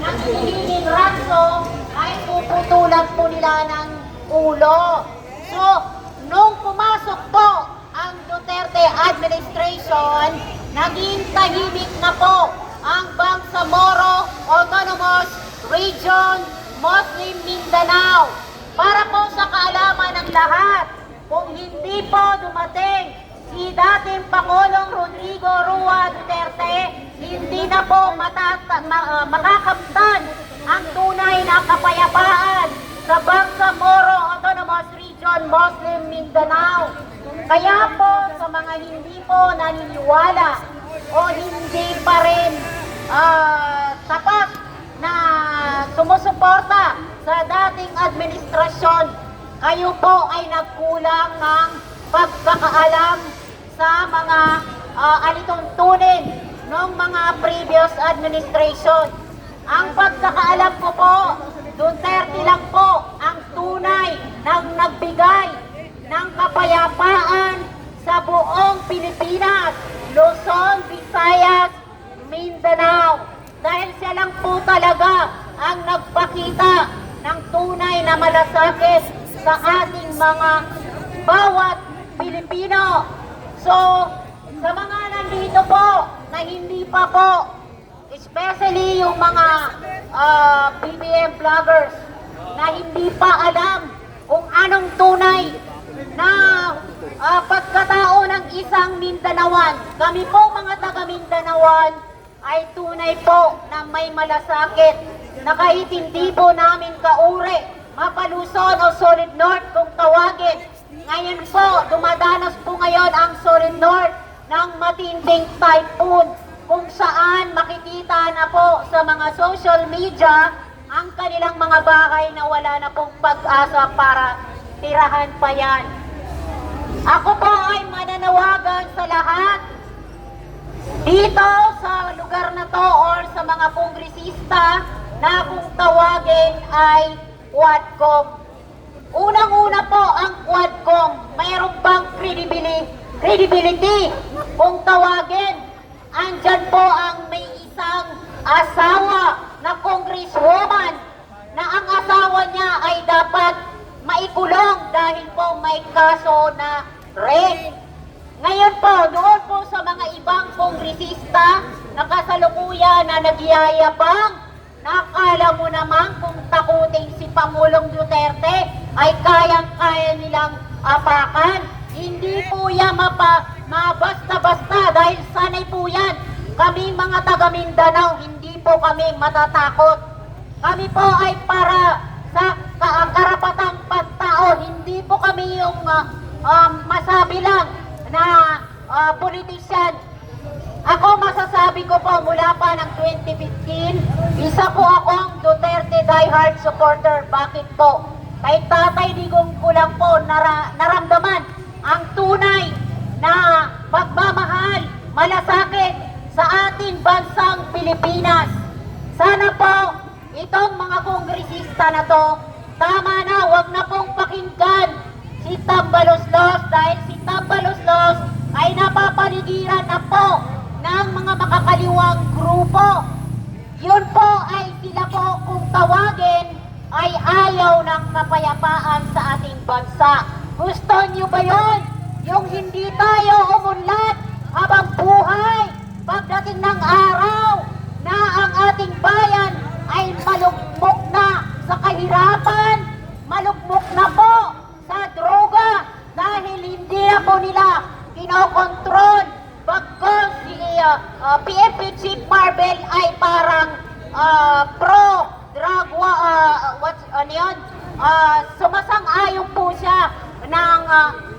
ng hinihinging ransom ay puputulan po nila ng ulo. So, nung pumasok po ang Duterte administration, naging tahimik na po ang Bangsamoro Autonomous Region, Muslim Mindanao. Para po sa kaalaman ng lahat, kung hindi po dumating si dating Pangulong Rodrigo Roa Duterte, hindi na po makakamtan ang tunay na kapayapaan sa Bangsamoro Autonomous Region, Muslim Mindanao. Kaya po sa mga hindi po naniniwala o hindi pa rin tapat na sumusuporta sa dating administrasyon, kayo po ay nagkulang ng pagkakaalam sa mga alituntunin ng mga previous administration. Ang pagkakaalam ko po, Duterte lang po ang tunay ng nagbigay ng kapayapaan sa buong Pilipinas, Luzon, Visayas, Mindanao. Dahil siya lang po talaga ang nagpakita ng tunay na malasakit sa ating mga bawat Pilipino. So, sa mga nandito po na hindi pa po, especially yung mga BBM vloggers na hindi pa alam kung anong tunay na pagkatao ng isang Mindanawan. Kami po mga taga Mindanawan ay tunay po na may malasakit na kahit hindi po namin kauri, Mapaluzon o Solid North kung tawagin. Ngayon po, dumadanas po ngayon ang Solid North ng matinding typhoon kung saan makikita na po sa mga social media ang kanilang mga bahay na wala na pong pag-asa para tirahan pa yan. Ako po ay mananawagan sa lahat dito sa lugar na to or sa mga kongresista na kung tawagin ay Quadcom. Unang-una po ang Quadcom, mayroon bang credibility kung tawagin? Andyan po ang may isang asawa na congresswoman na ang asawa niya ay dapat maikulong dahil po may kaso na rape. Ngayon po, doon po sa mga ibang kongresista na kasalukuyan na nagyayabang, nakala mo naman kung takutin si Pangulong Duterte ay kayang-kaya nilang apakan. Hindi po yan mabasta-basta dahil sanay po yan. Kami mga taga Mindanao, hindi po kami matatakot. Kami po ay para sa karapatang pagtao, hindi po kami yung masabi lang na politician. Ako masasabi ko po mula pa ng 2015, isa po akong Duterte diehard supporter. Bakit po? Kay Tatay Digong ko lang po naramdaman ang tunay na pagmamahal, malasakit sa ating bansang Pilipinas. Sana po itong mga kongresista na to, tama na, wag na pong pakinggan si Tambaloslos dahil si Tambaloslos ay napapaligiran na po ng mga makakaliwang grupo. Yun po ay sila po kung tawagin ay ayaw ng kapayapaan sa ating bansa. Gusto nyo ba yun? Yung hindi tayo umunlad habang buhay pagdating ng araw na ang ating bayan ay malugmok na sa kahirapan, malugmok na po sa droga dahil hindi na po nila kinokontrol. Bagkos si PNP Chief Marvel ay parang pro-drug, sumasang-ayon po siya ng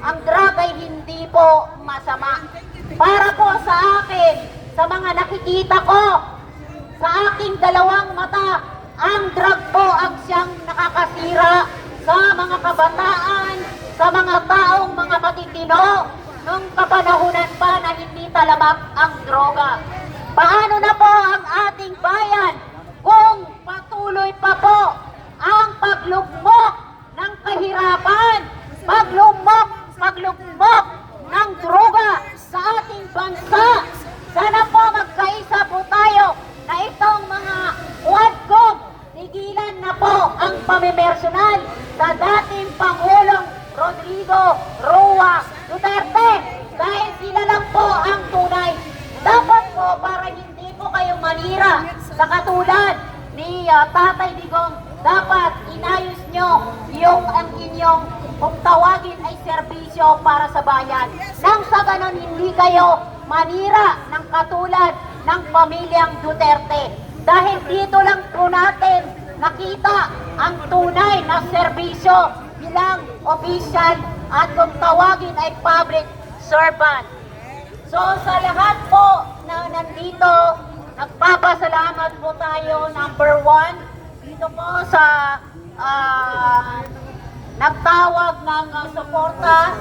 ang drug ay hindi po masama. Para po sa akin, sa mga nakikita ko, sa aking dalawang mata, ang drug po ang siyang nakakasira sa mga kabataan, sa mga taong mga matitino, nung kapanahunan pa na hindi talamak ang droga. Paano na po ang ating bayan kung patuloy pa po ang paglugmok ng kahirapan, paglugmok ng droga sa ating bansa? Sana po magkaisa po tayo na itong mga Quadcom ang pamimersonal sa dating Pangulong Rodrigo Roa Duterte dahil sila lang po ang tunay. Dapat po para hindi po kayo manira sa katulad ni Tatay Digong, dapat inayos nyo yung ang inyong kung tawagin ay serbisyo para sa bayan. Nang sa ganon hindi kayo manira ng katulad ng pamilyang Duterte. Dahil dito lang po natin nakita ang tunay na serbisyo bilang official at kung tawagin ay public servant. So sa lahat po na nandito, nagpapasalamat po tayo, number one, dito po sa nagtawag ng suporta,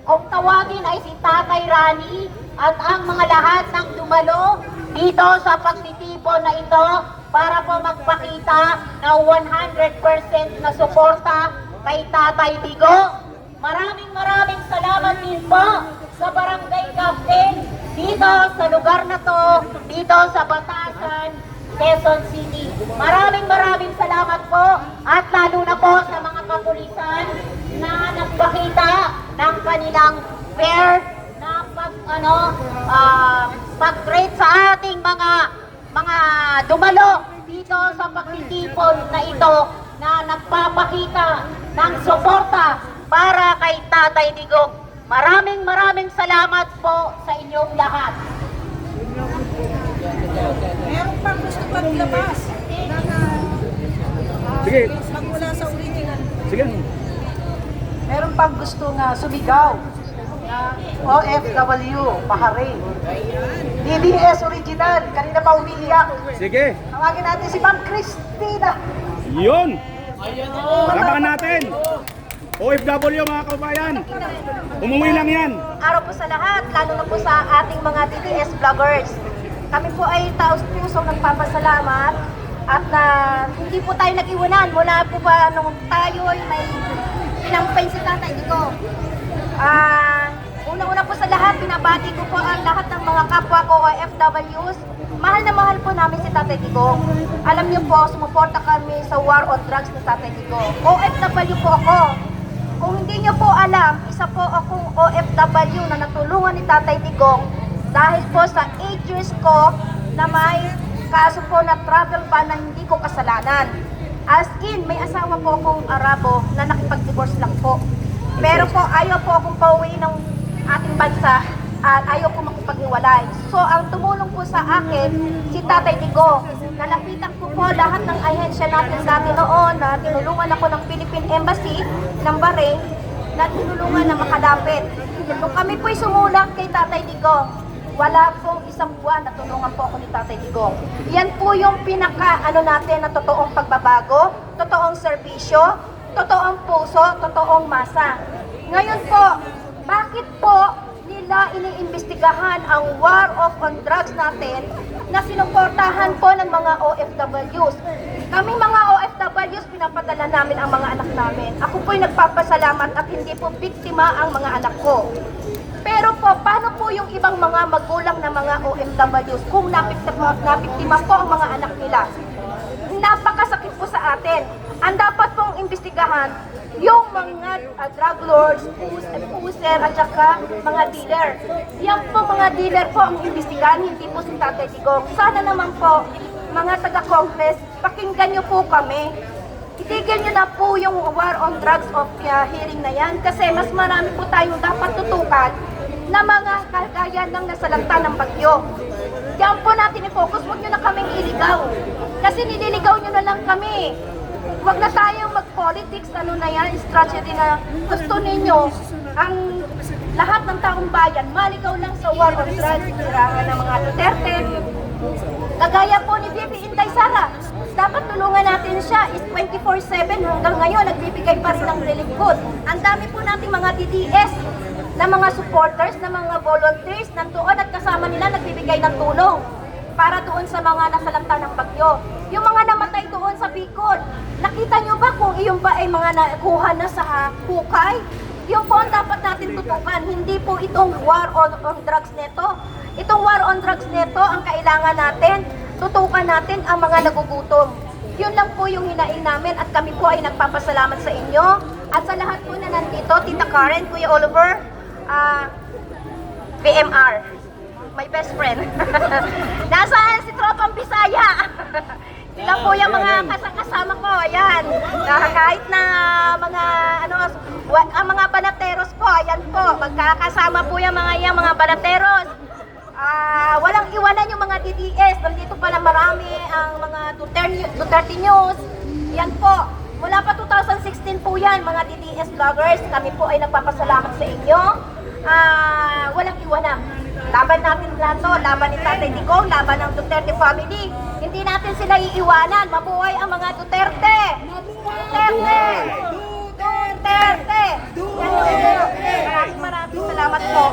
kung tawagin ay si Tatay Rani at ang mga lahat ng dumalo dito sa pagtitipon na ito para po magpakita na 100% na suporta kay Tatay Digo. Maraming salamat din po sa barangay captain dito sa lugar na to, dito sa Batasan, Quezon City. Maraming salamat po at lalo na po sa mga kapulisan na nagpakita ng kanilang fair na pag-treat sa ating mga dumalo dito sa pagtitipon na ito na nagpapakita ng suporta para kay Tatay Digong. Maraming salamat po sa inyong lahat. Meron pang gusto paglabas. Sige. Magmula sa original. Sige. Meron pang gusto nga sumigaw na OFW, Bahrain. DBS original, kanina pa umiiyak. Sige. Tawagin natin si Ma'am Christina. Yun. Labakan natin. OFW mga kabayan. Umuwi lang yan. Araw po sa lahat, lalo na po sa ating mga DDS vloggers. Kami po ay taos-pusong nagpapasalamat at hindi po tayo nag-iwanan mula po pa nung tayo ay may pinampay si Tatay Digo. Una-una po sa lahat, pinabati ko po ang lahat ng mga kapwa ko OFWs. Mahal na mahal po namin si Tatay Digo. Alam niyo po, sumuporta kami sa war on drugs ni Tatay Digo. OFW po ako. Kung hindi niyo po alam, isa po akong OFW na natulungan ni Tatay Digong dahil po sa 8 years ko na may kaso po na travel ban na hindi ko kasalanan. As in, may asawa po akong Arabo na nakipag-divorce lang po. Pero po, ayaw po akong pauwi ng ating bansa at ayaw ko makipag-iwalay. So, ang tumulong po sa akin, si Tatay Digo. Nalapitan ko po lahat ng ahensya natin dati noon na tinulungan ako ng Philippine Embassy ng Bahrain na tinulungan na makalapit. Nung kami po'y sumulat kay Tatay Digo, wala pong isang buwan na tulungan po ako ni Tatay Digo. Yan po yung natin na totoong pagbabago, totoong serbisyo, totoong puso, totoong masa. Ngayon po, bakit po nila iniimbestigahan ang war on drugs natin na sinuportahan po ng mga OFWs? Kami mga OFWs, pinapadala namin ang mga anak namin. Ako po'y nagpapasalamat at hindi po biktima ang mga anak ko. Pero po, paano po yung ibang mga magulang na mga OFWs kung napiktima po ang mga anak nila? Napakasakit po sa atin. Ang dapat pong imbestigahan, yung mga drug lords, puser, at saka mga dealer. Yan po mga dealer po ang imbestigahan, hindi po si Tatay Digong. Sana naman po, mga taga-Congress, pakinggan nyo po kami. Itigil nyo na po yung war on drugs of hearing na yan kasi mas marami po tayong dapat tutukan na mga kagaya ng nasalanta ng bagyo. Diyan po natin i-focus, huwag nyo na kaming iligaw. Kasi nililigaw nyo na lang kami. Huwag na tayong mag-politics, ano na yan, strategy na gusto ninyo ang lahat ng taong bayan, maligaw lang sa war on drugs, sirangan ng mga Duterte. Kagaya po ni Bibi Inday Sara, dapat tulungan natin siya, is 24/7 hanggang ngayon, nagbibigay pa rin ng relief food. Ang dami po nating mga DDS na mga supporters, na mga volunteers, nandoon at kasama nila nagbibigay ng tulong para doon sa mga nasalanta ng bagyo. Yung mga namatay doon sa Bicol, nakita nyo ba kung iyon ba ay mga nakuha na sa hukay? Yung po ang dapat natin tutukan, hindi po itong war on drugs neto. Itong war on drugs neto, ang kailangan natin, tutukan natin ang mga nagugutom. Yun lang po yung hinaing namin at kami po ay nagpapasalamat sa inyo. At sa lahat po na nandito, Tita Karen, Kuya Oliver, PMR, my best friend. Nasaan si Tropang Bisaya? Sila po yung mga kasama ko, ayan. Kahit na mga, ang mga banateros po, ayan po, magkakasama po yung mga banateros. Walang iwanan yung mga DDS, nandito pala marami ang mga Duterte News. Yan po, mula pa 2016 po yan, mga DDS vloggers, kami po ay nagpapasalamat sa inyo. Walang iwanan. Laban natin lahat to, laban ni Tatay Digong, laban ng Duterte family. Hindi natin sila iiwanan. Mabuhay ang mga Duterte! Duterte! Duterte! Maraming salamat po.